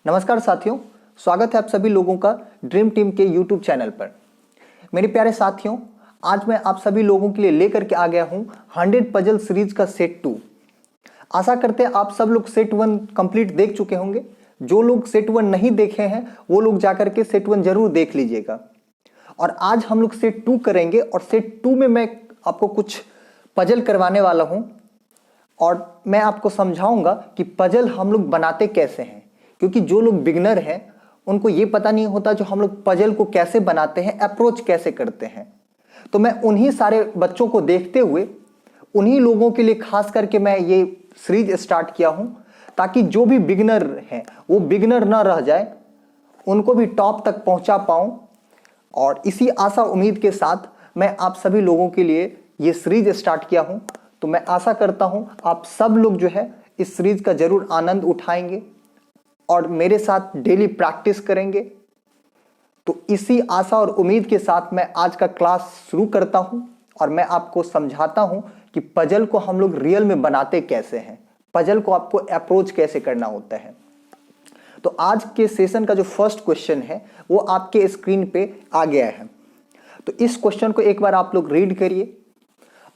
नमस्कार साथियों, स्वागत है आप सभी लोगों का ड्रीम टीम के यूट्यूब चैनल पर। मेरे प्यारे साथियों, आज मैं आप सभी लोगों के लिए लेकर के आ गया हूं 100 पजल सीरीज का सेट 2। आशा करते हैं आप सब लोग सेट 1 कंप्लीट देख चुके होंगे। जो लोग सेट 1 नहीं देखे हैं वो लोग जाकर के सेट 1 जरूर देख लीजिएगा। और आज हम लोग सेट 2 करेंगे और सेट 2 में मैं आपको कुछ पजल करवाने वाला हूं और मैं आपको समझाऊंगा कि पजल हम लोग बनाते कैसे हैं, क्योंकि जो लोग बिगनर हैं उनको ये पता नहीं होता जो हम लोग पजल को कैसे बनाते हैं, अप्रोच कैसे करते हैं। तो मैं उन्हीं सारे बच्चों को देखते हुए उन्हीं लोगों के लिए खास करके मैं ये सीरीज स्टार्ट किया हूं, ताकि जो भी बिगनर हैं वो बिगनर ना रह जाए, उनको भी टॉप तक पहुंचा पाऊं। और इसी आशा उम्मीद के साथ मैं आप सभी लोगों के लिए ये सीरीज स्टार्ट किया हूं। तो मैं आशा करता हूं आप सब लोग जो है इस सीरीज का जरूर आनंद उठाएंगे और मेरे साथ डेली प्रैक्टिस करेंगे। तो इसी आशा और उम्मीद के साथ मैं आज का क्लास शुरू करता हूं और मैं आपको समझाता हूं कि पजल को हम लोग रियल में बनाते कैसे हैं, पजल को आपको अप्रोच कैसे करना होता है। तो आज के सेशन का जो फर्स्ट क्वेश्चन है वो आपके स्क्रीन पे आ गया है। तो इस क्वेश्चन को एक बार आप लोग रीड करिए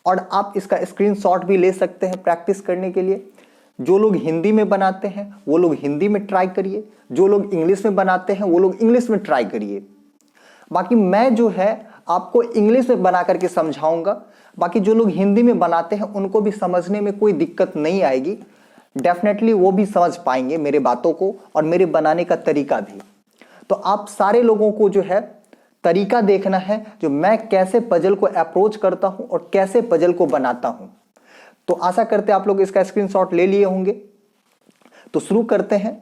और आप इसका स्क्रीनशॉट भी ले सकते हैं प्रैक्टिस करने के लिए। जो लोग हिंदी में बनाते हैं वो लोग हिंदी में ट्राई करिए, जो लोग इंग्लिश में बनाते हैं वो लोग इंग्लिश में ट्राई करिए। बाकी मैं जो है आपको इंग्लिश में बना करके समझाऊंगा, बाकी जो लोग हिंदी में बनाते हैं उनको भी समझने में कोई दिक्कत नहीं आएगी। डेफिनेटली वो भी समझ पाएंगे मेरे बातों को और मेरे बनाने का तरीका भी। तो आप सारे लोगों को जो है तरीका देखना है, जो मैं कैसे पजल को अप्रोच करता हूं और कैसे पजल को बनाता हूं। तो आशा करते हैं आप लोग इसका स्क्रीनशॉट ले लिए होंगे। तो शुरू करते हैं।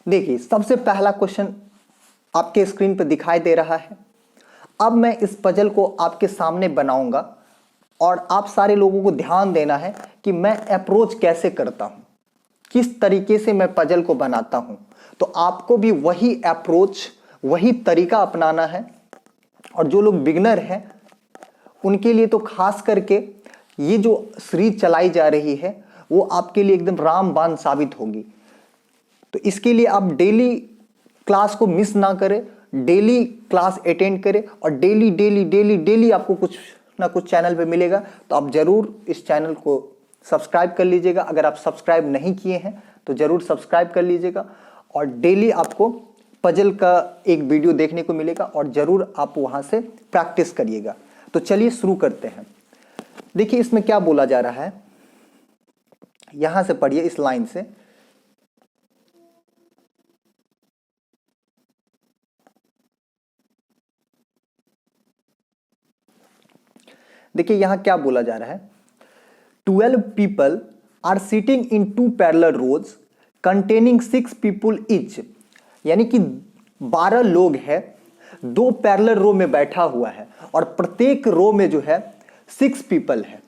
देखिए, सबसे पहला क्वेश्चन आपके स्क्रीन पर दिखाई दे रहा है। अब मैं इस पजल को आपके सामने बनाऊंगा और आप सारे लोगों को ध्यान देना है कि मैं अप्रोच कैसे करता हूं, किस तरीके से मैं पजल को बनाता हूं। तो आपको भी वही अप्रोच, वही तरीका अपनाना है। और जो लोग बिगनर हैं उनके लिए तो खास करके ये जो सीरीज चलाई जा रही है वो आपके लिए एकदम रामबाण साबित होगी। तो इसके लिए आप डेली क्लास को मिस ना करें, डेली क्लास अटेंड करें और डेली डेली डेली डेली आपको कुछ ना कुछ चैनल पे मिलेगा। तो आप जरूर इस चैनल को सब्सक्राइब कर लीजिएगा। अगर आप सब्सक्राइब नहीं किए हैं तो जरूर सब्सक्राइब कर लीजिएगा और डेली आपको पजल का एक वीडियो देखने को मिलेगा और जरूर आप वहां से प्रैक्टिस करिएगा। तो चलिए शुरू करते हैं। देखिए इसमें क्या बोला जा रहा है, यहां से पढ़िए इस लाइन से। देखिए यहां क्या बोला जा रहा है। 12 people are sitting in 2 parallel rows containing 6 people each। यानी कि 12 लोग हैं, 2 पैरेलल रो में बैठा हुआ है और प्रत्येक रो में जो है 6 पीपल है।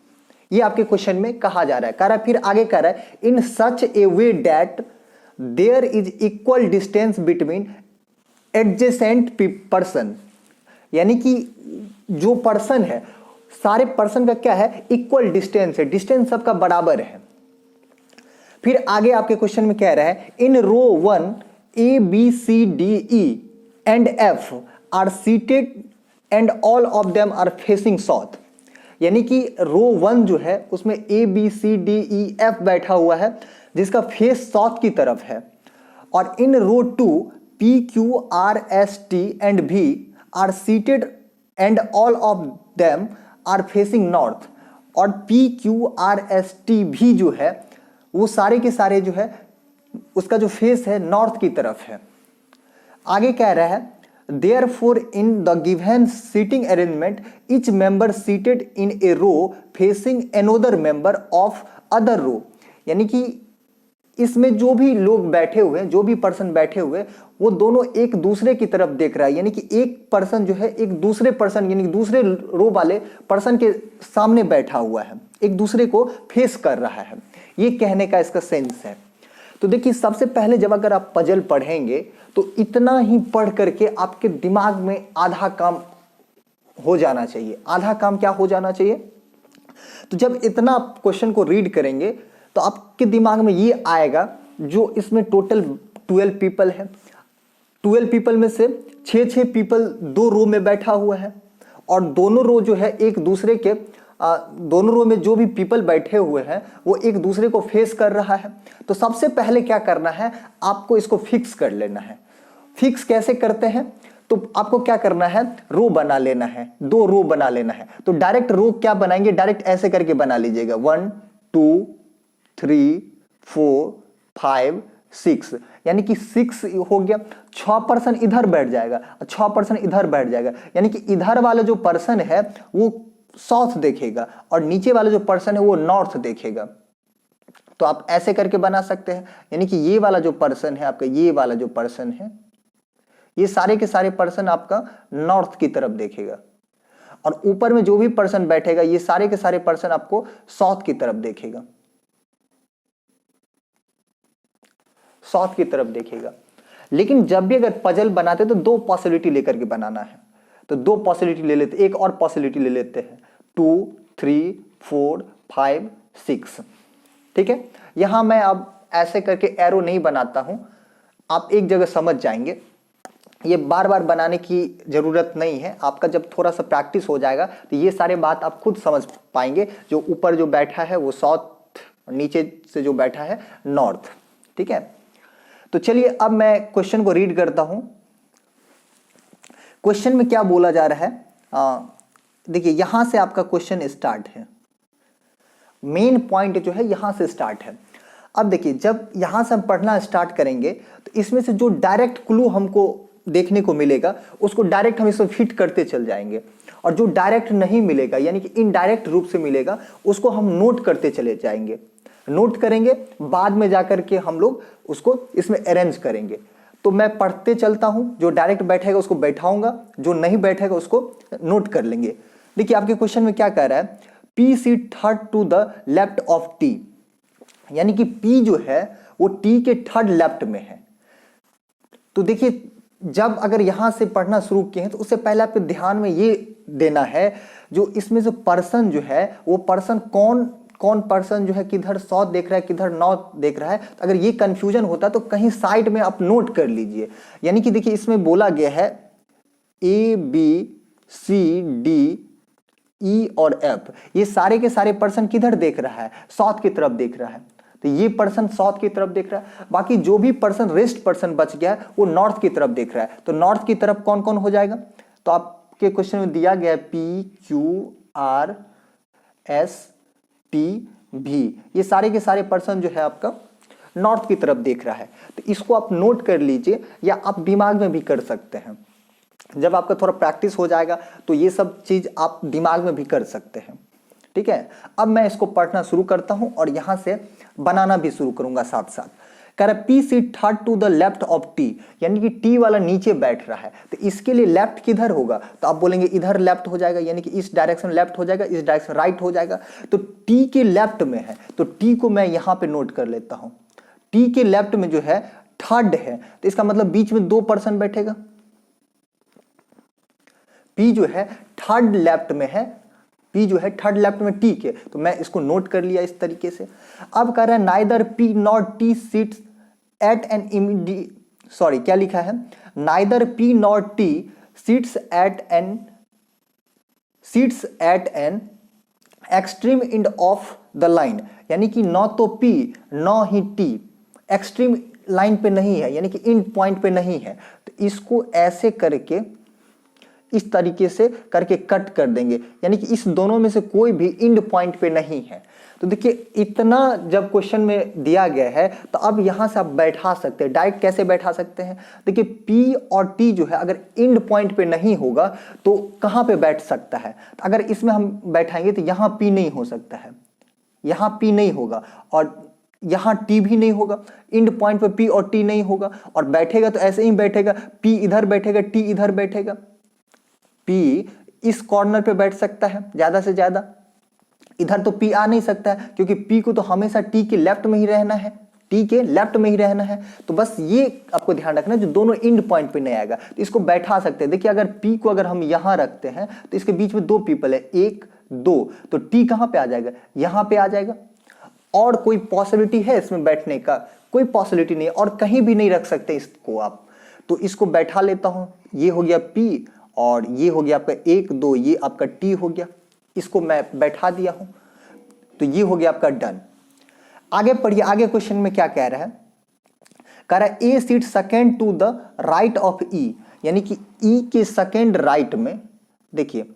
ये आपके क्वेश्चन में कहा जा रहा है। कह रहा है, फिर आगे कह रहा है in such a way that there is equal distance between adjacent person. यानी कि जो पर्सन है, सारे पर्सन का क्या है, इक्वल डिस्टेंस है, डिस्टेंस सबका बराबर है। फिर आगे आपके क्वेश्चन में कह रहा है in row 1 A B C D E and F are seated and all of them are facing south. यानी कि रो 1 जो है उसमें A B C D E F बैठा हुआ है जिसका फेस साउथ की तरफ है। और in row 2 P Q R S T and भी are seated and all of them are facing north. और P Q R S T भी जो है वो सारे के सारे जो है उसका जो फेस है नॉर्थ की तरफ है। आगे कह रहा है therefore in the given seating arrangement each member seated in a row facing another member of other row। यानी कि इसमें जो भी लोग बैठे हुए हैं, जो भी पर्सन बैठे हुए वो दोनों एक दूसरे की तरफ देख रहा है। यानी कि एक पर्सन जो है एक दूसरे पर्सन यानी कि दूसरे रो वाले पर्सन के सामने बैठा हुआ है, एक दूसरे को फेस कर रहा है। ये कहने का इसका सेंस है। तो देखिए सबसे पहले जब अगर आप पजल पढ़ेंगे तो इतना ही पढ़ करके आपके दिमाग में आधा काम हो जाना चाहिए। आधा काम क्या हो जाना चाहिए, तो जब इतना क्वेश्चन को रीड करेंगे तो आपके दिमाग में ये आएगा जो इसमें टोटल 12 पीपल है, 12 पीपल में से 6 पीपल 2 रो में बैठा हुआ है और दोनों रो जो है एक दूसरे के दोनों रो में जो भी पीपल बैठे हुए हैं वो एक दूसरे को फेस कर रहा है। तो सबसे पहले क्या करना है, आपको इसको फिक्स कर लेना है। फिक्स कैसे करते हैं, तो आपको क्या करना है, रो बना लेना है, 2 रो बना लेना है। तो डायरेक्ट रो क्या बनाएंगे, डायरेक्ट ऐसे करके बना लीजिएगा 1 2 3 4 5 6, यानी कि 6 हो गया। 6 पर्सन इधर बैठ जाएगा, 6 पर्सन इधर बैठ जाएगा, यानी कि इधर वाला जो पर्सन है वो साउथ देखेगा और नीचे वाला जो पर्सन है वो नॉर्थ देखेगा। तो आप ऐसे करके बना सकते हैं, यानी कि ये वाला जो पर्सन है आपका, ये वाला जो पर्सन है, ये सारे के सारे पर्सन आपका नॉर्थ की तरफ देखेगा और ऊपर में जो भी पर्सन बैठेगा ये सारे के सारे पर्सन आपको साउथ की तरफ देखेगा, साउथ की तरफ देखेगा। लेकिन जब भी अगर पजल बनाते तो 2 पॉसिबिलिटी लेकर के बनाना है। तो 2 पॉसिबिलिटी ले लेते, एक और पॉसिबिलिटी ले लेते हैं 2 3 4 5 6, ठीक है। यहां मैं अब ऐसे करके एरो नहीं बनाता हूं, आप एक जगह समझ जाएंगे, ये बार बार बनाने की जरूरत नहीं है। आपका जब थोड़ा सा प्रैक्टिस हो जाएगा तो ये सारे बात आप खुद समझ पाएंगे। जो ऊपर जो बैठा है वो साउथ, नीचे से जो बैठा है नॉर्थ, ठीक है। तो चलिए अब मैं क्वेश्चन को रीड करता हूं। क्वेश्चन में क्या बोला जा रहा है, देखिए यहां से आपका क्वेश्चन स्टार्ट है, मेन पॉइंट जो है यहां से स्टार्ट है। अब देखिए जब यहां से हम पढ़ना स्टार्ट करेंगे तो इसमें से जो डायरेक्ट क्लू हमको देखने को मिलेगा उसको डायरेक्ट हम इसमें फिट करते चल जाएंगे और जो डायरेक्ट नहीं मिलेगा यानी कि इनडायरेक्ट रूप से मिलेगा उसको हम नोट करते चले जाएंगे, नोट करेंगे, बाद में जाकर के हम लोग उसको इसमें अरेंज करेंगे। तो मैं पढ़ते चलता हूं, जो डायरेक्ट बैठेगा उसको बैठाऊंगा, जो नहीं बैठेगा उसको नोट कर लेंगे। देखिए आपके क्वेश्चन में क्या कह रहा है, P seat third to the left of T, यानी कि पी जो है वो टी के थर्ड लेफ्ट में है। तो देखिए जब अगर यहां से पढ़ना शुरू किए हैं तो उससे पहले आपके ध्यान में ये देना है जो इसमें जो पर्सन जो है वो पर्सन कौन पर्सन जो है किधर साउथ देख रहा है किधर नॉर्थ देख रहा है। तो अगर ये कंफ्यूजन होता तो कहीं साइड में आप नोट कर लीजिए। यानी कि देखिए इसमें बोला गया है ए बी सी डी ई और एफ, ये सारे के सारे पर्सन किधर देख रहा है, साउथ की तरफ देख रहा है। तो ये पर्सन साउथ की तरफ देख रहा है, बाकी जो भी पर्सन रेस्ट पर्सन बच गया है वो नॉर्थ की तरफ देख रहा है। तो नॉर्थ की तरफ कौन कौन हो जाएगा, तो आपके क्वेश्चन में दिया गया है P Q R S T भी, ये सारे के सारे पर्सन जो है आपका नॉर्थ की तरफ देख रहा है। तो इसको आप नोट कर लीजिए या आप दिमाग में भी कर सकते हैं। जब आपका थोड़ा प्रैक्टिस हो जाएगा तो ये सब चीज आप दिमाग में भी कर सकते हैं, ठीक है। अब मैं इसको पढ़ना शुरू करता हूं और यहां से बनाना भी शुरू करूंगा साथ साथ। कह रहा है P seat third to the left of T, यानी कि टी वाला नीचे बैठ रहा है। तो इसके लिए लेफ्ट किधर होगा, तो आप बोलेंगे इधर लेफ्ट हो जाएगा, यानी कि इस डायरेक्शन लेफ्ट हो जाएगा, इस डायरेक्शन राइट हो जाएगा। तो टी के लेफ्ट में है तो टी को मैं यहां पे नोट कर लेता हूं। टी के लेफ्ट में जो है थर्ड है, तो इसका मतलब बीच में 2 पर्सन बैठेगा। पी जो है थर्ड लेफ्ट में है, पी जो है थर्ड लेफ्ट में टी के, तो मैं इसको नोट कर लिया इस तरीके से। अब कह रहा है neither P nor T seats at an immediate, sorry क्या लिखा है, neither P nor T seats at an extreme end of the line, यानी कि न तो पी न ही टी एक्सट्रीम लाइन पे नहीं है, यानी कि एंड पॉइंट पे नहीं है। तो इसको ऐसे करके इस तरीके से करके कट कर देंगे, यानी कि इस दोनों में से कोई भी एंड पॉइंट पे नहीं है। तो देखिए इतना जब क्वेश्चन में दिया गया है तो अब यहां से आप बैठा सकते हैं। डायरेक्ट कैसे बैठा सकते हैं, देखिए पी और टी जो है अगर एंड पॉइंट पे नहीं होगा तो कहां पे बैठ सकता है, तो अगर इसमें हम बैठाएंगे तो यहां पी नहीं हो सकता है, यहां पी नहीं होगा और यहां टी भी नहीं होगा, एंड पॉइंट पे पी और टी नहीं होगा। और बैठेगा तो ऐसे ही बैठेगा, पी इधर बैठेगा टी इधर बैठेगा। पी इस कॉर्नर पे बैठ सकता है ज्यादा से ज्यादा, इधर तो पी आ नहीं सकता है क्योंकि पी को तो हमेशा टी के लेफ्ट में ही रहना है, टी के लेफ्ट में ही रहना है। तो बस ये आपको ध्यान रखना जो दोनों एंड पॉइंट पे नहीं आएगा। तो इसको बैठा सकते हैं। देखिए अगर पी को अगर हम यहां रखते हैं तो इसके बीच में 2 पीपल है, 1 2, तो टी कहां पे आ जाएगा, यहां पे आ जाएगा। और कोई पॉसिबिलिटी है इसमें बैठने का? कोई पॉसिबिलिटी नहीं, और कहीं भी नहीं रख सकते इसको आप। तो इसको बैठा लेता हूं, ये हो गया P और ये हो गया आपका 1 2, ये आपका T हो गया, इसको मैं बैठा दिया हूं, तो ये हो गया आपका डन। आगे पढ़िए, आगे क्वेश्चन में क्या कह रहा है? कह रहा है a seat second to the right of E, यानी कि E के सेकेंड राइट में। देखिए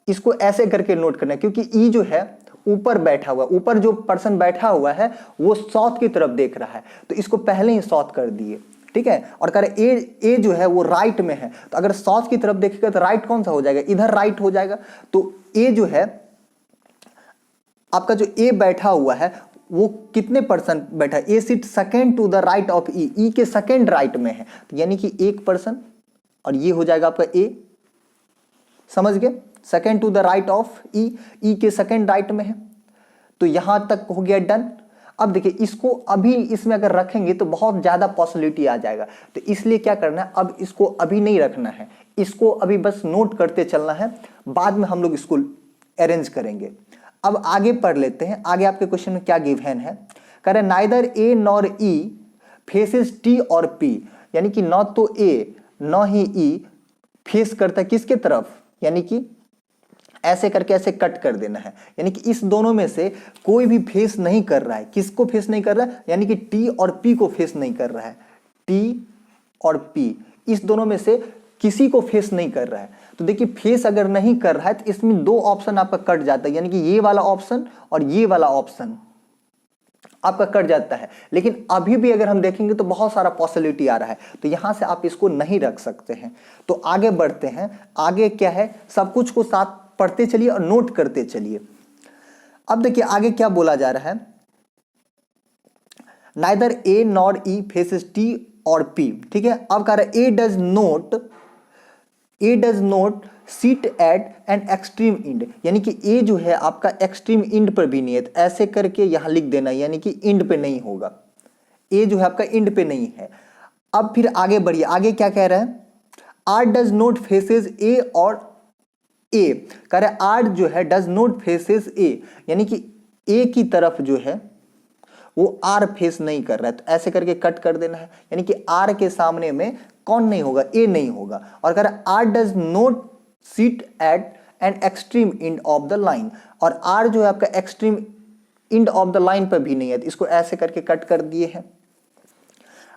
इसको ऐसे करके नोट करना है, क्योंकि E जो है ऊपर बैठा हुआ, ऊपर जो पर्सन बैठा हुआ है वो साउथ की तरफ देख रहा है, तो इसको पहले ही साउथ कर दिए, ठीक है। और कह रहे ए जो है वो राइट में है, तो अगर साउथ की तरफ देखेगा तो राइट कौन सा हो जाएगा? इधर राइट हो जाएगा। तो ए जो है आपका, जो ए बैठा हुआ है वो कितने पर्सन बैठा है? A seat second to the right of E, E के सेकेंड राइट में है, तो यानी कि एक पर्सन, और ये हो जाएगा आपका ए, समझ गए? Second to the right of E, E के सेकेंड राइट में है, तो यहां तक हो गया डन। अब देखिए इसको अभी इसमें अगर रखेंगे तो बहुत ज्यादा पॉसिबिलिटी आ जाएगा, तो इसलिए क्या करना है, अब इसको अभी नहीं रखना है, इसको अभी बस नोट करते चलना है, बाद में हम लोग इसको अरेंज करेंगे। अब आगे पढ़ लेते हैं, आगे आपके क्वेश्चन में क्या गिवन है? कह रहे neither A nor E faces T और पी, यानी कि न तो ए न ही ई फेस करता है किसके तरफ, यानी कि ऐसे करके ऐसे कट कर देना है, यानी कि इस दोनों में से कोई भी फेस नहीं कर रहा है। किसको फेस नहीं कर रहा है? यानी कि टी और पी को फेस नहीं कर रहा है। टी और पी इस दोनों में से किसी को फेस नहीं कर रहा है। तो देखिए फेस अगर नहीं कर रहा है तो इसमें दो ऑप्शन आपका कट जाता है, यानी कि ये वाला ऑप्शन और ये वाला ऑप्शन आपका कट जाता है। लेकिन अभी भी अगर हम देखेंगे तो बहुत सारा पॉसिबिलिटी आ रहा है, तो यहां से आप इसको नहीं रख सकते हैं। तो आगे बढ़ते हैं, आगे क्या है, सब कुछ को साथ पढ़ते चलिए और नोट करते चलिए। अब देखिए आगे क्या बोला जा रहा है, neither A nor E faces T और पी, ठीक है। अब कह रहा है A does not seat at an extreme end, यानी कि ए जो है आपका एक्सट्रीम इंड पर भी नहीं है, तो ऐसे करके यहां लिख देना, यानी कि इंड पे नहीं होगा, ए जो है आपका इंड पे नहीं है। अब फिर आगे बढ़िए, आगे क्या कह रहा है, आर डज नॉट फेसेस ए और ए, कह रहा है आर जो है डज नॉट फेसेस ए, यानी कि ए की तरफ जो है वो आर फेस नहीं कर रहा है, तो ऐसे करके कट कर देना है, यानी कि आर के सामने में कौन नहीं होगा, ए नहीं होगा। और कह रहा है R does not seat at an extreme end of the line, और आर जो है आपका extreme end of the line पर भी नहीं है, तो इसको ऐसे करके कट कर दिए हैं।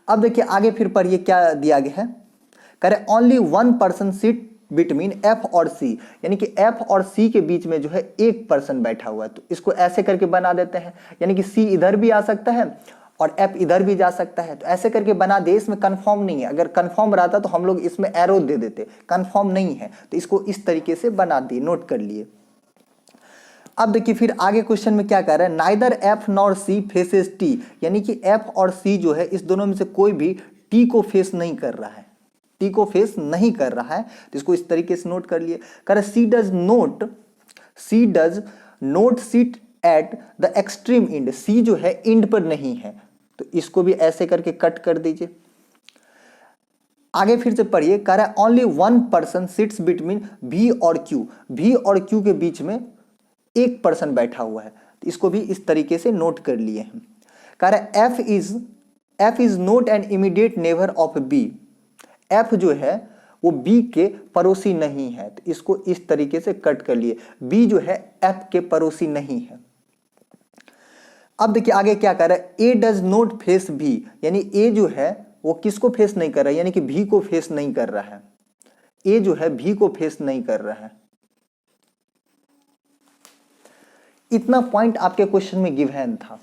अब देखिए आगे फिर पढ़िए क्या दिया गया है, कह रहे only one person seat between F और सी, यानी कि एफ और सी के बीच में जो है एक पर्सन बैठा हुआ है, तो इसको ऐसे करके बना देते हैं, यानी कि सी इधर भी आ सकता है और एफ इधर भी जा सकता है, तो ऐसे करके बना दे। इसमें कंफर्म नहीं है, अगर कंफर्म रहता तो हम लोग इसमें एरो दे देते, कंफर्म नहीं है तो इसको इस तरीके से बना दिए, नोट कर लिए। अब देखिए फिर आगे क्वेश्चन में क्या कह रहा है, नाइदर एफ नॉर सी फेसेस टी, यानी कि एफ और सी जो है इस दोनों में से कोई भी टी को फेस नहीं कर रहा है, टी को फेस नहीं कर रहा है, तो इसको इस तरीके से नोट कर लिए। कह रहा C does not sit at the extreme end, C जो है इंड पर नहीं है, तो इसको भी ऐसे करके कट कर दीजिए। आगे फिर से पढ़िए, कह रहा है only one person sits between भी और क्यू, भी और क्यू के बीच में एक पर्सन बैठा हुआ है, तो इसको भी इस तरीके से नोट कर लिए हैं। कह रहा है F is not an immediate neighbour of B, F जो है वो बी के पड़ोसी नहीं है, तो इसको इस तरीके से कट कर लिए, बी जो है एफ के पड़ोसी नहीं है। अब देखिए आगे क्या कर रहा है, A does not face B, यानी ए जो है वो किसको फेस नहीं कर रहा है, यानी कि भी को फेस नहीं कर रहा है, ए जो है भी को फेस नहीं कर रहा है। इतना पॉइंट आपके क्वेश्चन में गिवन था,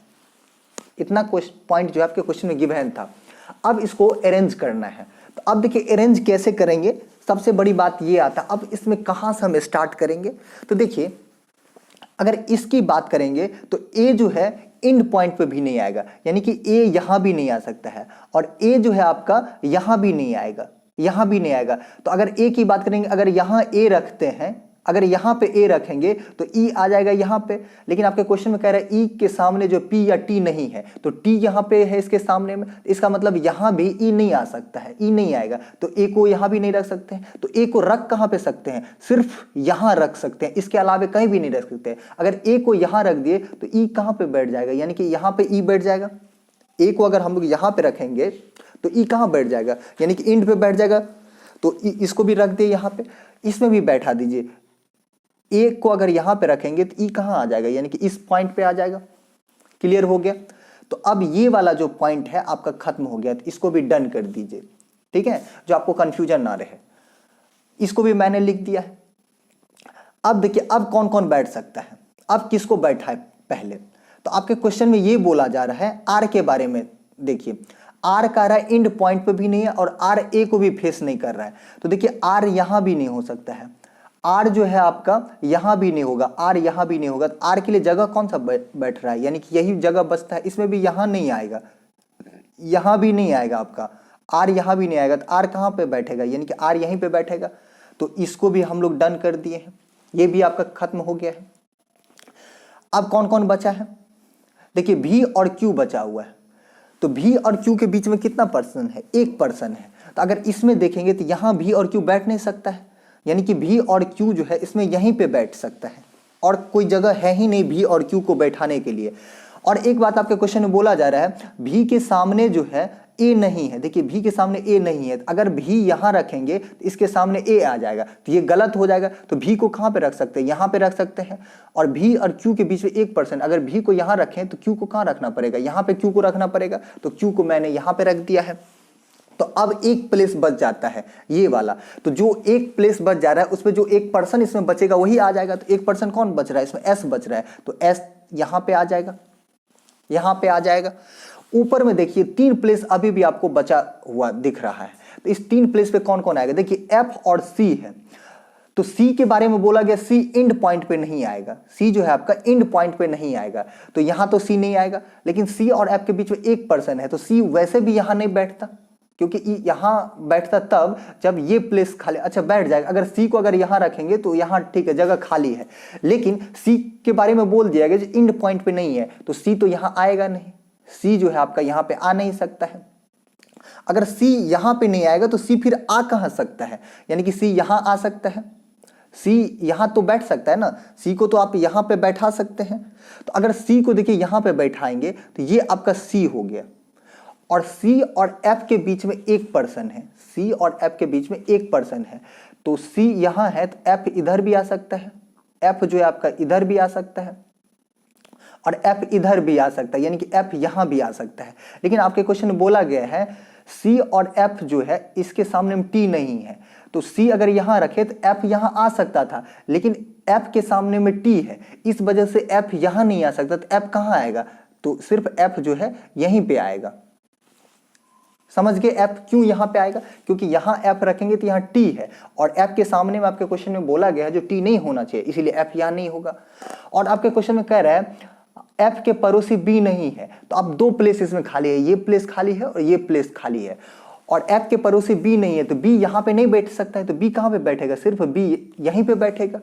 इतना पॉइंट जो आपके क्वेश्चन में गिवन था। अब इसको अरेंज करना है, तो अब देखिए अरेंज कैसे करेंगे, सबसे बड़ी बात ये आता है, अब इसमें कहां से हम स्टार्ट करेंगे। तो देखिए अगर इसकी बात करेंगे तो ए जो है इंड पॉइंट पे भी नहीं आएगा, यानी कि ए यहां भी नहीं आ सकता है, और ए जो है आपका यहां भी नहीं आएगा, यहां भी नहीं आएगा। तो अगर ए की बात करेंगे, अगर यहां ए रखते हैं अगर यहाँ पे ए रखेंगे तो ई आ जाएगा यहाँ पे, लेकिन आपके क्वेश्चन में कह रहा है ई के सामने जो पी या टी नहीं है, तो टी यहाँ पे है इसके सामने में, इसका मतलब यहाँ भी ई नहीं आ सकता है, ई नहीं आएगा, तो ए को यहाँ भी नहीं रख सकते हैं। तो ए को रख कहाँ पे सकते हैं, सिर्फ यहाँ रख सकते हैं, इसके अलावा कहीं भी नहीं रख सकते हैं। अगर ए को यहाँ रख दिए तो ई कहाँ पे बैठ जाएगा, यानी कि यहाँ पे ई बैठ जाएगा। ए को अगर हम लोग यहाँ पे रखेंगे तो ई कहाँ बैठ जाएगा, यानी कि इंड पे बैठ जाएगा। तो इसको भी रख दिए यहाँ पे, इसमें भी बैठा दीजिए। ए को अगर यहाँ पे रखेंगे तो ई कहाँ आ जाएगा, यानी कि इस पॉइंट पे आ जाएगा। क्लियर हो गया। तो अब ये वाला जो पॉइंट है आपका खत्म हो गया, तो इसको भी डन कर दीजिए, ठीक है, जो आपको कंफ्यूजन ना रहे। इसको भी मैंने लिख दिया है। अब देखिए अब कौन कौन बैठ सकता है, अब किसको बैठा है पहले। तो आपके क्वेश्चन में ये बोला जा रहा है आर के बारे में। देखिए आर का रहा है इंड पॉइंट पे भी नहीं है और आर ए को भी फेस नहीं कर रहा है। तो देखिए आर यहां भी नहीं हो सकता है, आर जो है आपका यहां भी नहीं होगा, आर यहां भी नहीं होगा। तो आर के लिए जगह कौन सा बैठ रहा है, यानी कि यही जगह बचता है, इसमें भी यहां नहीं आएगा, यहां भी नहीं आएगा आपका आर, यहां भी नहीं आएगा। तो आर कहां पे बैठेगा, यानी कि आर यहीं पे बैठेगा। तो इसको भी हम लोग डन कर दिए हैं, ये भी आपका खत्म हो गया है। अब कौन कौन बचा है, देखिए भी और क्यू बचा हुआ है। तो भी और क्यू के बीच में कितना पर्सन है, एक पर्सन है। तो अगर इसमें देखेंगे तो यहां भी और क्यू बैठ नहीं सकता है, यानी कि भी और क्यू जो है इसमें यहीं पे बैठ सकता है, और कोई जगह है ही नहीं भी और क्यू को बैठाने के लिए। और एक बात आपके क्वेश्चन में बोला जा रहा है भी के सामने जो है ए नहीं है। देखिए भी के सामने ए नहीं है, अगर भी यहां रखेंगे तो इसके सामने ए आ जाएगा, तो ये गलत हो जाएगा। तो भी को कहां पे रख सकते हैं, यहां पे रख सकते हैं। और भी और क्यू के बीच में एक पर्सन, अगर भी को यहां रखें तो क्यू को कहां रखना पड़ेगा, यहां पे क्यू को रखना पड़ेगा। तो क्यू को मैंने यहां पे रख दिया है। तो अब एक प्लेस बच जाता है ये वाला। तो जो एक प्लेस बच जा रहा है उसमें जो एक पर्सन इसमें बचेगा वही आ जाएगा। तो एक पर्सन कौन बच रहा है, इसमें एस बच रहा है, तो एस यहां पे आ जाएगा, यहां पे आ जाएगा। ऊपर में देखिए 3 प्लेस अभी भी आपको बचा हुआ दिख रहा है। तो इस 3 प्लेस पे कौन कौन आएगा, देखिए एफ और सी है। तो सी के बारे में बोला गया सी इंड पॉइंट पे नहीं आएगा, सी जो है आपका इंड पॉइंट पे नहीं आएगा। तो यहां तो सी नहीं आएगा, लेकिन सी और एफ के बीच में एक पर्सन है, तो सी वैसे भी यहां नहीं बैठता, क्योंकि यहां बैठता तब जब ये प्लेस खाली, अच्छा बैठ जाएगा। अगर सी को अगर यहां रखेंगे तो यहां ठीक है जगह खाली है, लेकिन सी के बारे में बोल दिया गया जो इंड पॉइंट पे नहीं है, तो सी तो यहां आएगा नहीं, सी जो है आपका यहां पे आ नहीं सकता है। अगर सी यहां पे नहीं आएगा तो सी फिर आ कहां सकता है, यानी कि सी यहां आ सकता है, सी यहां तो बैठ सकता है ना, सी को तो आप यहां पे बैठा सकते हैं। तो अगर सी को देखिए यहां पे बैठाएंगे तो ये आपका सी हो गया, और सी और एफ के बीच में एक पर्सन है, सी और एफ के बीच में एक पर्सन है। तो सी यहां है तो एफ इधर भी आ सकता है, एफ जो है आपका इधर भी आ सकता है, और एफ इधर भी आ सकता है, यानी कि एफ यहां भी आ सकता है। लेकिन आपके क्वेश्चन में बोला गया है सी और एफ जो है इसके सामने में टी नहीं है। तो सी अगर यहां रखे तो एफ यहां आ सकता था, लेकिन एफ के सामने में टी है, इस वजह से एफ यहां नहीं आ सकता। तो एफ कहां आएगा, तो सिर्फ एफ जो है यहीं पे आएगा। समझ गए एफ क्यों यहां पे आएगा, क्योंकि यहां एफ रखेंगे तो यहां टी है, और एफ के सामने में आपके क्वेश्चन में बोला गया है जो टी नहीं होना चाहिए, इसीलिए एफ यहां नहीं होगा। और आपके क्वेश्चन में कह रहा है एफ के पड़ोसी बी नहीं है, तो अब 2 प्लेस इसमें खाली है, ये प्लेस खाली है और ये प्लेस खाली है। और एफ के पड़ोसी बी नहीं है, तो बी यहां पे नहीं बैठ सकता है, तो बी कहां पे बैठेगा, सिर्फ बी यहीं पे बैठेगा।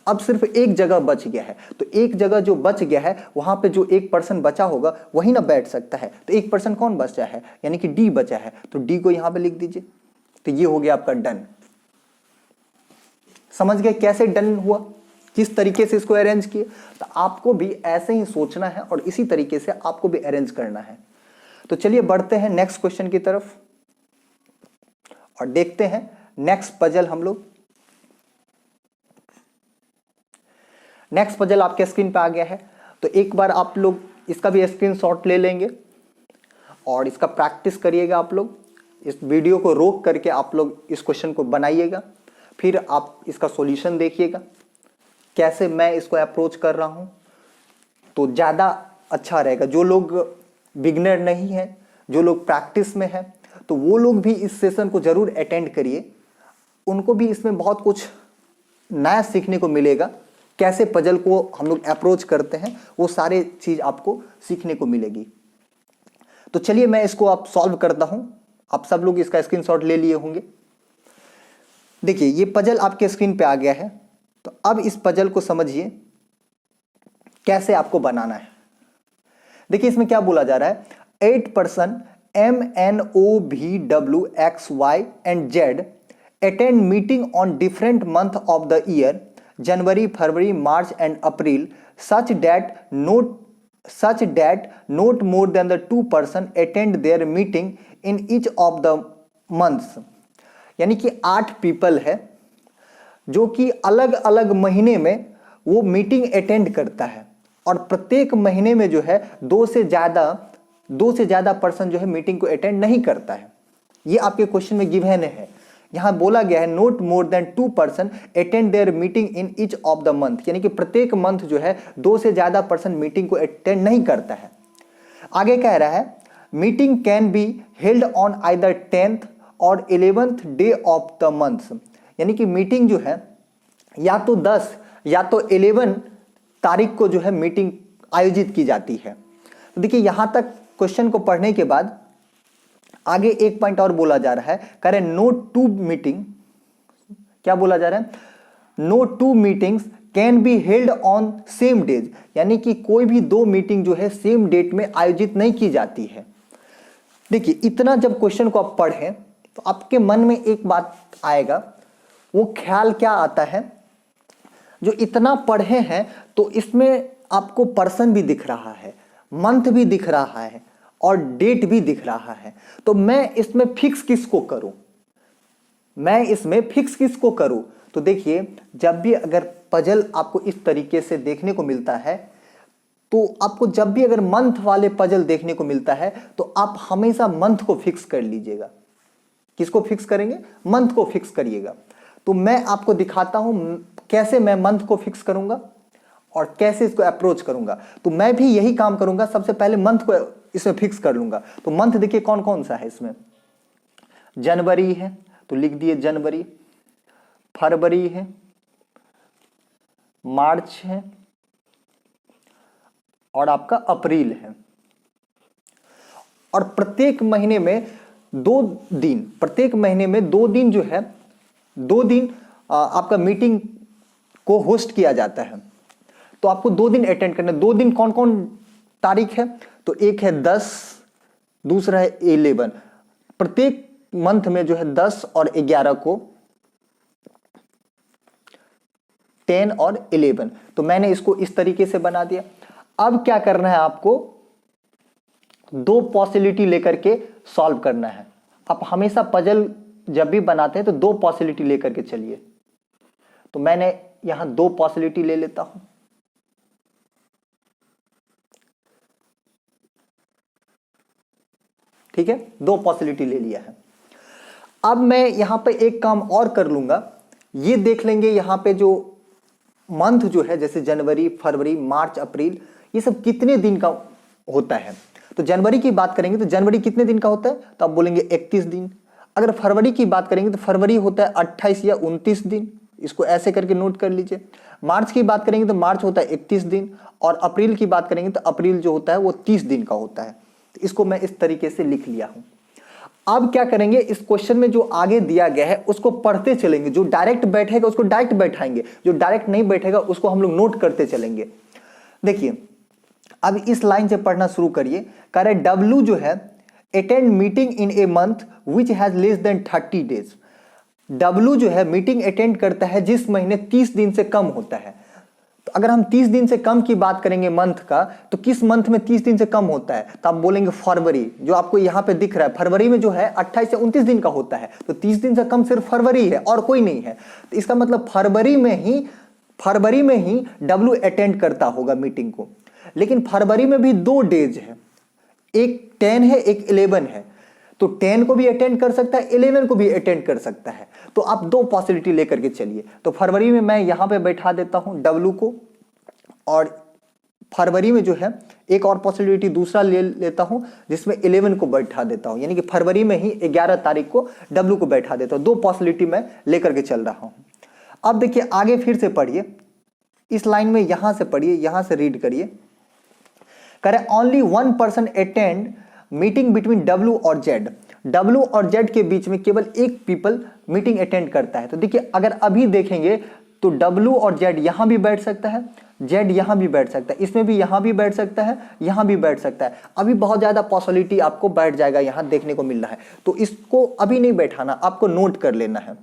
अब सिर्फ एक जगह बच गया है, तो एक जगह जो बच गया है वहां पे जो एक पर्सन बचा होगा वही ना बैठ सकता है। तो एक पर्सन कौन बचा है, यानी कि डी बचा है, तो डी को यहां पे लिख दीजिए। तो ये हो गया आपका डन। समझ गए कैसे डन हुआ, किस तरीके से इसको अरेंज किए। तो आपको भी ऐसे ही सोचना है और इसी तरीके से आपको भी अरेंज करना है। तो चलिए बढ़ते हैं नेक्स्ट क्वेश्चन की तरफ और देखते हैं नेक्स्ट पजल। हम लोग नेक्स्ट पजल आपके स्क्रीन पे आ गया है, तो एक बार आप लोग इसका भी स्क्रीनशॉट ले लेंगे और इसका प्रैक्टिस करिएगा। आप लोग इस वीडियो को रोक करके आप लोग इस क्वेश्चन को बनाइएगा, फिर आप इसका सॉल्यूशन देखिएगा कैसे मैं इसको अप्रोच कर रहा हूं, तो ज़्यादा अच्छा रहेगा। जो लोग बिगनर नहीं है, जो लोग प्रैक्टिस में है, तो वो लोग भी इस सेशन को जरूर अटेंड करिए, उनको भी इसमें बहुत कुछ नया सीखने को मिलेगा। कैसे पजल को हम लोग अप्रोच करते हैं वो सारे चीज आपको सीखने को मिलेगी। तो चलिए मैं इसको आप सॉल्व करता हूं। आप सब लोग इसका स्क्रीनशॉट ले लिए होंगे। देखिए ये पजल आपके स्क्रीन पे आ गया है। तो अब इस पजल को समझिए कैसे आपको बनाना है। देखिए इसमें क्या बोला जा रहा है, 8% MNOVWXY and Z attend meeting on different month of the year, January, February, March and April, such that not more than the 2% attend their meeting in each of the months। यानी कि 8 पीपल है जो कि अलग अलग महीने में वो मीटिंग अटेंड करता है, और प्रत्येक महीने में जो है दो से ज्यादा पर्सन जो है मीटिंग को अटेंड नहीं करता है। ये आपके क्वेश्चन में गिवन है, यहां बोला गया है note more than 2% attend their meeting in each of the month, यानी कि प्रत्येक मंथ जो है 2 से ज्यादा पर्सन मीटिंग को अटेंड नहीं करता है। आगे कह रहा है meeting can be held on either 10th और 11th day of the month, यानी कि मीटिंग जो है या तो 10 या तो 11 तारीख को जो है मीटिंग आयोजित की जाती है। तो देखिए यहां तक क्वेश्चन को पढ़ने के बाद आगे एक पॉइंट और बोला जा रहा है, कह रहे नो टू मीटिंग, क्या बोला जा रहा है, no two meetings can be held on same days, यानी कि कोई भी 2 मीटिंग जो है सेम डेट में आयोजित नहीं की जाती है। देखिए इतना जब क्वेश्चन को आप पढ़ें तो आपके मन में एक बात आएगा, वो ख्याल क्या आता है, जो इतना पढ़े हैं तो इसमें आपको पर्सन भी दिख रहा है, मंथ भी दिख रहा है और डेट भी दिख रहा है, तो मैं इसमें फिक्स किसको करूं, तो देखिए जब भी अगर पजल आपको इस तरीके से देखने को मिलता है, तो आपको जब भी अगर मंथ वाले पजल देखने को मिलता है तो आप हमेशा मंथ को फिक्स कर लीजिएगा। किसको फिक्स करेंगे, मंथ को फिक्स करिएगा। तो मैं आपको दिखाता हूं कैसे मैं मंथ को फिक्स करूंगा और कैसे इसको अप्रोच करूंगा। तो मैं भी यही काम करूंगा, सबसे पहले मंथ को इसमें फिक्स कर लूंगा। तो मंथ देखिए कौन कौन सा है, इसमें जनवरी है तो लिख दिए जनवरी, फरवरी है, मार्च है और आपका अप्रैल है। और प्रत्येक महीने में 2 दिन जो है 2 दिन आपका मीटिंग को होस्ट किया जाता है। तो आपको 2 दिन अटेंड करना है। 2 दिन कौन कौन तारीख है, तो एक है 10, दूसरा है 11। प्रत्येक मंथ में जो है 10 और 11 को, 10 और 11, तो मैंने इसको इस तरीके से बना दिया। अब क्या करना है, आपको 2 पॉसिबिलिटी लेकर के सॉल्व करना है। आप हमेशा पजल जब भी बनाते हैं तो 2 पॉसिबिलिटी लेकर के चलिए। तो मैंने यहां 2 पॉसिबिलिटी ले लेता हूं। ठीक है, 2 पॉसिबिलिटी ले लिया है। अब मैं यहां पे एक काम और कर लूंगा, ये देख लेंगे यहां पे जो मंथ जो है, जैसे जनवरी, फरवरी, मार्च, अप्रैल, ये सब कितने दिन का होता है। तो जनवरी की बात करेंगे तो जनवरी कितने दिन का होता है, तो आप बोलेंगे 31 दिन। अगर फरवरी की बात करेंगे तो फरवरी होता है 28 या 29 दिन, इसको ऐसे करके नोट कर लीजिए। मार्च की बात करेंगे तो मार्च होता है 31 दिन, और अप्रैल की बात करेंगे तो अप्रैल जो होता है वो 30 दिन का होता है। तो इसको मैं इस तरीके से लिख लिया हूं। अब क्या करेंगे, इस क्वेश्चन में जो आगे दिया गया है उसको पढ़ते चलेंगे। जो डायरेक्ट बैठेगा उसको डायरेक्ट बैठाएंगे, जो डायरेक्ट नहीं बैठेगा उसको हम लोग नोट करते चलेंगे। देखिए अब इस लाइन से पढ़ना शुरू करिए। कह रहे डब्ल्यू जो है attend meeting in a month which has less than 30 days. W जो है मीटिंग अटेंड करता है जिस महीने 30 दिन से कम होता है। तो अगर हम 30 दिन से कम की बात करेंगे मंथ का, तो किस मंथ में 30 दिन से कम होता है, तो आप बोलेंगे फरवरी। जो आपको यहां पे दिख रहा है फरवरी में जो है 28 से 29 दिन का होता है, तो 30 दिन से कम सिर्फ फरवरी है और कोई नहीं है। तो इसका मतलब फरवरी में ही डब्ल्यू अटेंड करता होगा मीटिंग को। लेकिन फरवरी में भी 2 डेज है, एक 10 है एक 11 है। तो 10 को भी अटेंड कर सकता है, 11 को भी अटेंड कर सकता है। तो आप 2 पॉसिबिलिटी लेकर के चलिए। तो फरवरी में मैं यहां पे बैठा देता हूं डब्ल्यू को, और फरवरी में जो है एक और पॉसिबिलिटी दूसरा ले लेता हूं जिसमें 11 को बैठा देता हूं, यानी कि फरवरी में ही 11 तारीख को डब्ल्यू को बैठा देता हूं। 2 पॉसिबिलिटी मैं लेकर के चल रहा हूं। अब देखिए आगे फिर से पढ़िए, इस लाइन में यहां से पढ़िए, यहां से रीड करिए। करें only 1 person attend meeting between W और जेड। डब्ल्यू और जेड के बीच में केवल एक पीपल मीटिंग अटेंड करता है। तो देखिए अगर अभी देखेंगे तो W और Z यहां भी बैठ सकता है, Z यहां भी बैठ सकता है, इसमें भी यहां भी बैठ सकता है, यहां भी बैठ सकता है। अभी बहुत ज्यादा पॉसिबिलिटी आपको बैठ जाएगा यहां देखने को मिल रहा है, तो इसको अभी नहीं बैठाना, आपको नोट कर लेना है।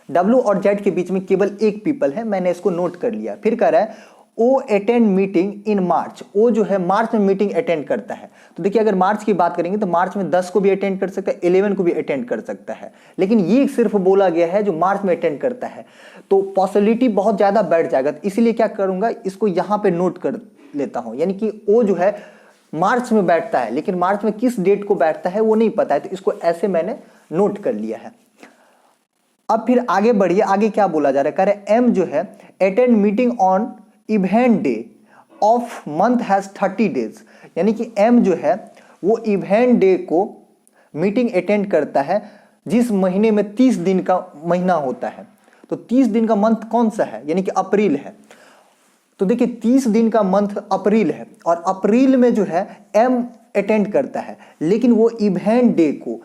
W और Z के बीच में केवल एक पीपल है, मैंने इसको नोट कर लिया। फिर कह रहा है O attend meeting in March. O जो है मार्च में मीटिंग अटेंड करता है। तो देखिए अगर मार्च की बात करेंगे तो मार्च में 10 को भी अटेंड कर सकता है, 11 को भी अटेंड कर सकता है, लेकिन ये सिर्फ बोला गया है जो मार्च में अटेंड करता है, तो पॉसिबिलिटी बहुत ज्यादा बैठ जाएगा। तो इसीलिए क्या करूंगा, इसको यहां पे नोट कर लेता हूं, यानी कि O जो है मार्च में बैठता है, लेकिन मार्च में किस डेट को बैठता है वो नहीं पता है, तो इसको ऐसे मैंने नोट कर लिया है। अब फिर आगे बढ़िए, आगे क्या बोला जा रहा है, कह रहे M जो है attend meeting on event day of month has 30 days, यानी कि M जो है वो इवेंट डे को मीटिंग अटेंड करता है जिस महीने में 30 दिन का महीना होता है। तो 30 दिन का मंथ कौन सा है, यानी कि अप्रैल है। तो देखिए 30 दिन का मंथ अप्रैल है, और अप्रैल में जो है M अटेंड करता है, लेकिन वो इवेंट डे को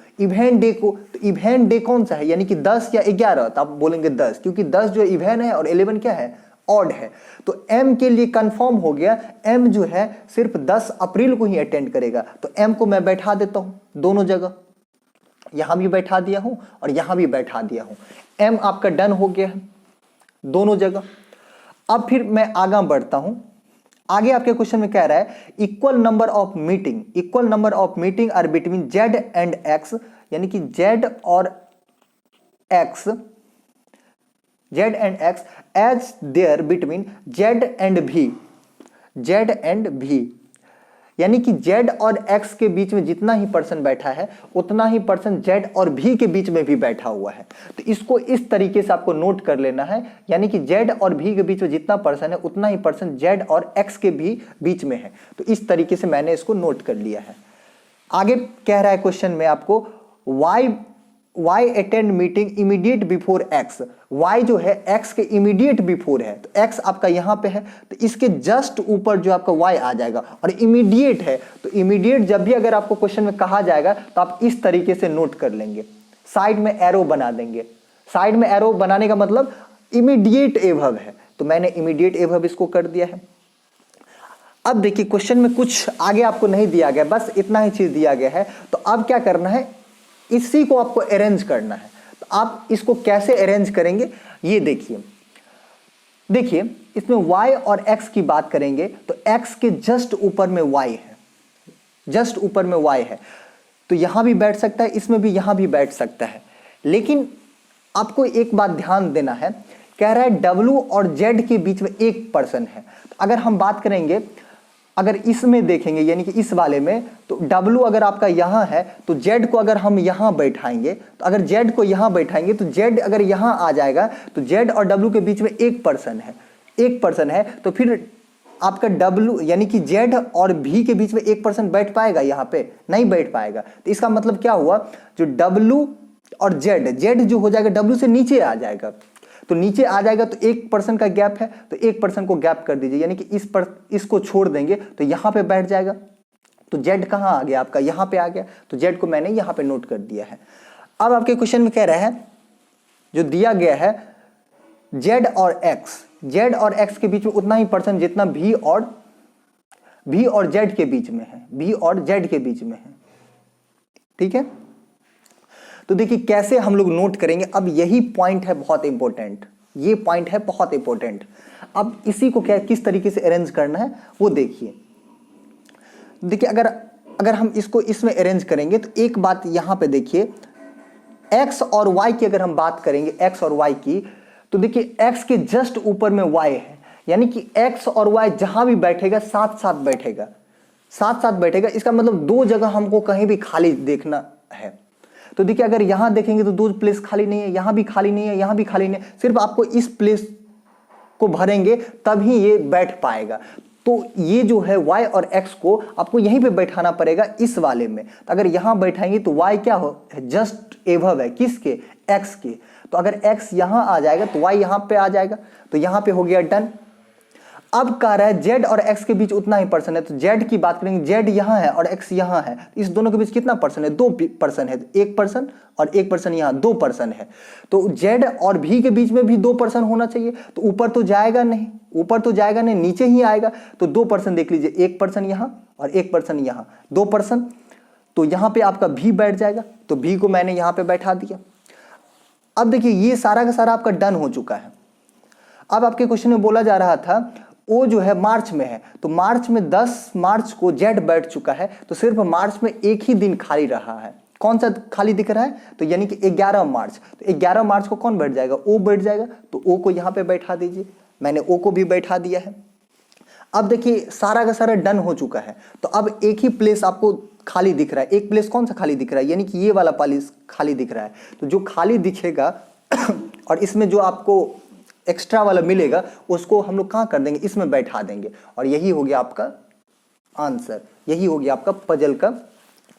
तो इवेंट डे कौन सा है, यानी कि 10 या 11, तो आप बोलेंगे 10, क्योंकि 10 जो इवेंट है और 11 क्या है, ऑड है। तो M के लिए कंफर्म हो गया, M जो है सिर्फ 10 अप्रैल को ही अटेंड करेगा। तो M को मैं बैठा देता हूं दोनों जगह, यहां भी बैठा दिया हूं और यहां भी बैठा दिया हूं। M आपका डन हो गया है दोनों जगह। अब फिर मैं आगे बढ़ता हूं, आगे आपके क्वेश्चन में कह रहा है equal number of meeting are between Z and X, यानी कि Z and X as there between Z and V, यानी कि Z और X के बीच में जितना ही पर्सन बैठा है उतना ही पर्सन Z और V के बीच में भी बैठा हुआ है। तो इसको इस तरीके से आपको नोट कर लेना है, यानी कि Z और V के बीच में जितना पर्सन है उतना ही पर्सन Z और X के भी बीच में है। तो इस तरीके से मैंने इसको नोट कर लिया है। आगे कह रहा है क्वेश्चन में आपको Y attend meeting immediate before X, Y जो है X के इमीडिएट बिफोर है, तो X आपका यहां पे है, तो इसके जस्ट ऊपर जो आपका Y आ जाएगा, और इमीडिएट है तो इमीडिएट जब भी अगर आपको क्वेश्चन में कहा जाएगा तो आप इस तरीके से नोट कर लेंगे, साइड में एरो बना देंगे। साइड में एरो बनाने का मतलब इमीडिएट एभव है, तो मैंने इमीडिएट एभव इसको कर दिया है। अब देखिए क्वेश्चन में कुछ आगे आपको नहीं दिया गया, बस इतना ही चीज दिया गया है। तो अब क्या करना है, इसी को आपको अरेंज करना है। तो आप इसको कैसे अरेंज करेंगे ये देखिए इसमें Y और X की बात करेंगे तो X के जस्ट ऊपर में Y है, तो यहां भी बैठ सकता है, इसमें भी यहां भी बैठ सकता है। लेकिन आपको एक बात ध्यान देना है, कह रहा है W और Z के बीच में एक पर्सन है। तो अगर हम बात करेंगे, अगर इसमें देखेंगे यानी कि इस वाले में, तो W अगर आपका यहां है तो Z को अगर हम यहां बैठाएंगे, तो अगर Z को यहां बैठाएंगे तो Z अगर यहां आ जाएगा तो Z और W के बीच में एक पर्सन है, तो फिर आपका W यानी कि Z और V के बीच में एक पर्सन बैठ पाएगा, यहां पे नहीं बैठ पाएगा। तो इसका मतलब क्या हुआ, जो W और Z जो हो जाएगा W से नीचे आ जाएगा, तो नीचे आ जाएगा तो एक पर्सन का गैप है, तो एक पर्सन को गैप कर दीजिए, यानी कि इसको छोड़ देंगे तो यहां पे बैठ जाएगा। तो Z कहां आ गया आपका, यहां पे आ गया, तो Z को मैंने यहां पे नोट कर दिया है। अब आपके क्वेश्चन में कह रहा है जो दिया गया है Z और X के बीच में उतना ही पर्सन जितना V और Z के बीच में है, ठीक है। तो देखिए कैसे हम लोग नोट करेंगे, अब यही पॉइंट है बहुत इंपॉर्टेंट, ये पॉइंट है बहुत इंपॉर्टेंट। अब इसी को किस तरीके से अरेंज करना है वो देखिए अगर हम इसको इसमें अरेंज करेंगे तो एक बात यहां पे देखिए, X और Y की अगर हम बात करेंगे, X और Y की, तो देखिए X के जस्ट ऊपर में Y है, यानी कि X और Y जहां भी बैठेगा साथ साथ बैठेगा। इसका मतलब दो जगह हमको कहीं भी खाली देखना है। तो देखिए अगर यहां देखेंगे तो दो प्लेस खाली नहीं है, यहां भी खाली नहीं है, यहां भी खाली नहीं है, सिर्फ आपको इस प्लेस को भरेंगे तभी ये बैठ पाएगा। तो ये जो है Y और X को आपको यहीं पे बैठाना पड़ेगा इस वाले में। तो अगर यहां बैठाएंगे तो Y क्या हो, जस्ट एभव है किसके, X के। तो अगर X यहां आ जाएगा तो Y यहां पे आ जाएगा, तो यहां पे हो गया डन। अब कह रहा है जेड और एक्स के बीच उतना ही पर्सन है, तो जेड की बात करेंगे, जेड यहां है और एक्स यहां है, इस दोनों के बीच कितना पर्सन है, 2 पर्सन है, एक पर्सन और एक पर्सन यहां, 2 पर्सन है। तो जेड और भी के बीच में भी 2 पर्सन होना चाहिए, तो ऊपर तो जाएगा नहीं, ऊपर तो जाएगा नहीं, नीचे ही आएगा। तो 2 पर्सन देख लीजिए, एक पर्सन यहां और एक पर्सन यहां, 2 पर्सन। तो यहां पे आपका भी बैठ जाएगा, तो भी को मैंने यहां पे बैठा दिया। अब देखिए ये सारा का सारा आपका डन हो चुका है। अब आपके क्वेश्चन में बोला जा रहा था वो जो है मार्च में है, तो मार्च में 10 मार्च को जेड बैठ चुका है, तो सिर्फ मार्च में एक ही दिन खाली रहा है। कौन सा खाली दिख रहा है, तो यानी कि 11 मार्च। तो 11 मार्च को कौन बैठ जाएगा, ओ बैठ जाएगा, तो ओ को यहां पे बैठा दीजिए, मैंने ओ को भी बैठा दिया है। अब देखिए सारा का सारा डन हो चुका है, तो अब एक ही प्लेस आपको खाली दिख रहा है। एक प्लेस कौन सा खाली दिख रहा है, यानी कि ये वाला प्लेस खाली दिख रहा है। तो जो खाली दिखेगा और इसमें जो आपको एक्स्ट्रा वाला मिलेगा उसको हम लोग कहां कर देंगे, इसमें बैठा देंगे, और यही हो गया आपका आंसर, यही हो गया आपका पजल का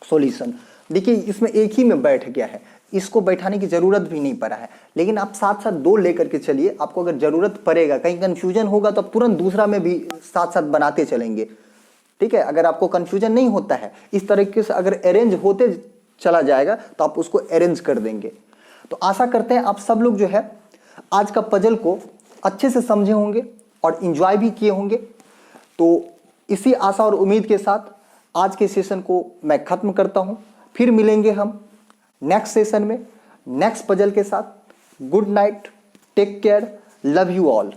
सॉल्यूशन। देखिए इसमें एक ही में बैठ गया है, इसको बैठाने की जरूरत भी नहीं पड़ा है, लेकिन आप साथ साथ 2 लेकर के चलिए, आपको अगर जरूरत पड़ेगा, कहीं कंफ्यूजन होगा तो आप तुरंत दूसरा में भी साथ साथ बनाते चलेंगे। ठीक है, अगर आपको कंफ्यूजन नहीं होता है, इस तरीके से अगर अरेंज होते चला जाएगा तो आप उसको अरेंज कर देंगे। तो आशा करते हैं आप सब लोग जो है आज का पजल को अच्छे से समझे होंगे और एंजॉय भी किए होंगे। तो इसी आशा और उम्मीद के साथ आज के सेशन को मैं खत्म करता हूं। फिर मिलेंगे हम नेक्स्ट सेशन में नेक्स्ट पजल के साथ। Good night, take care, love you all.